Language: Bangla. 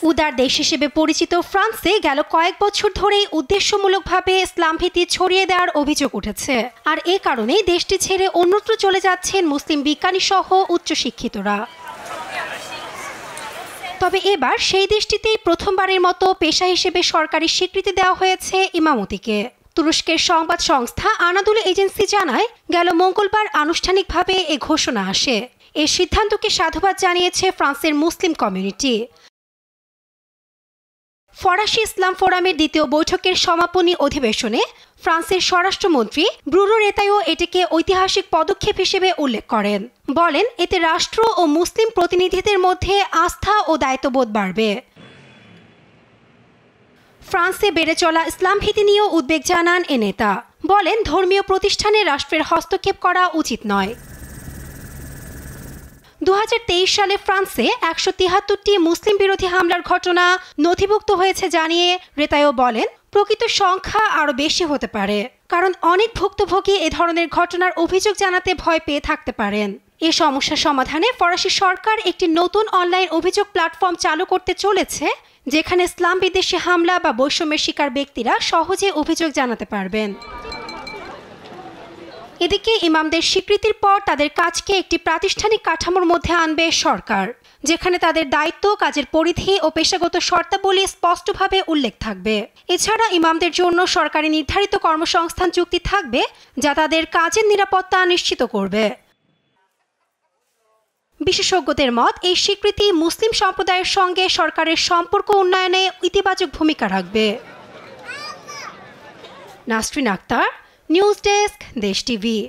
উদার দেশ হিসেবে পরিচিত ফ্রান্সে গেল কয়েক বছর ধরেই উদ্দেশ্যমূলকভাবে ইসলাম ভীতি ছড়িয়ে দেওয়ার অভিযোগ উঠেছে। আর এ কারণেই দেশটি ছেড়ে অন্যত্র চলে যাচ্ছেন মুসলিম বিজ্ঞানী সহ উচ্চশিক্ষিতরা। তবে এবার সেই দেশটিতেই প্রথমবারের মতো পেশা হিসেবে সরকারি স্বীকৃতি দেওয়া হয়েছে ইমামতিকে। তুরস্কের সংবাদ সংস্থা আনাদুলু এজেন্সি জানায়, গেল মঙ্গলবার আনুষ্ঠানিকভাবে এ ঘোষণা আসে। এ সিদ্ধান্তকে সাধুবাদ জানিয়েছে ফ্রান্সের মুসলিম কমিউনিটি। ফরাসি ইসলাম ফোরামের দ্বিতীয় বৈঠকের সমাপনী অধিবেশনে ফ্রান্সের স্বরাষ্ট্রমন্ত্রী ব্রুনো রেতাইও এটিকে ঐতিহাসিক পদক্ষেপ হিসেবে উল্লেখ করেন। বলেন, এতে রাষ্ট্র ও মুসলিম প্রতিনিধিদের মধ্যে আস্থা ও দায়িত্ববোধ বাড়বে। ফ্রান্সে বেড়ে চলা ইসলাম ভীতি নিয়েও উদ্বেগ জানান এ নেতা। বলেন, ধর্মীয় প্রতিষ্ঠানে রাষ্ট্রের হস্তক্ষেপ করা উচিত নয়। 2023 সালে ফ্রান্সে 173টি মুসলিম বিরোধী হামলার ঘটনা নথিভুক্ত হয়েছে জানিয়ে রেতাইও বলেন, প্রকৃত সংখ্যা আরও বেশি হতে পারে, কারণ অনেক ভুক্তভোগী এ ধরনের ঘটনার অভিযোগ জানাতে ভয় পেয়ে থাকতে পারেন। এ সমস্যা সমাধানে ফরাসি সরকার একটি নতুন অনলাইন অভিযোগ প্ল্যাটফর্ম চালু করতে চলেছে, যেখানে ইসলাম বিদ্বেষী হামলা বা বৈষম্যের শিকার ব্যক্তিরা সহজে অভিযোগ জানাতে পারবেন। এদিকে ইমামদের স্বীকৃতির পর তাদের কাজকে একটি প্রাতিষ্ঠানিক কাঠামোর মধ্যে আনবে সরকার, যেখানে তাদের দায়িত্ব, কাজের পরিধি ও পেশাগত শর্তাবলী স্পষ্টভাবে উল্লেখ থাকবে। এছাড়া ইমামদের জন্য সরকারি নির্ধারিত কর্মসংস্থান চুক্তি থাকবে, যা তাদের কাজের নিরাপত্তা নিশ্চিত করবে। বিশেষজ্ঞদের মত, এই স্বীকৃতি মুসলিম সম্প্রদায়ের সঙ্গে সরকারের সম্পর্ক উন্নয়নে ইতিবাচক ভূমিকা রাখবে। নাসরিন আক্তার, নিউজ ডেস্ক, দেশ টিভি।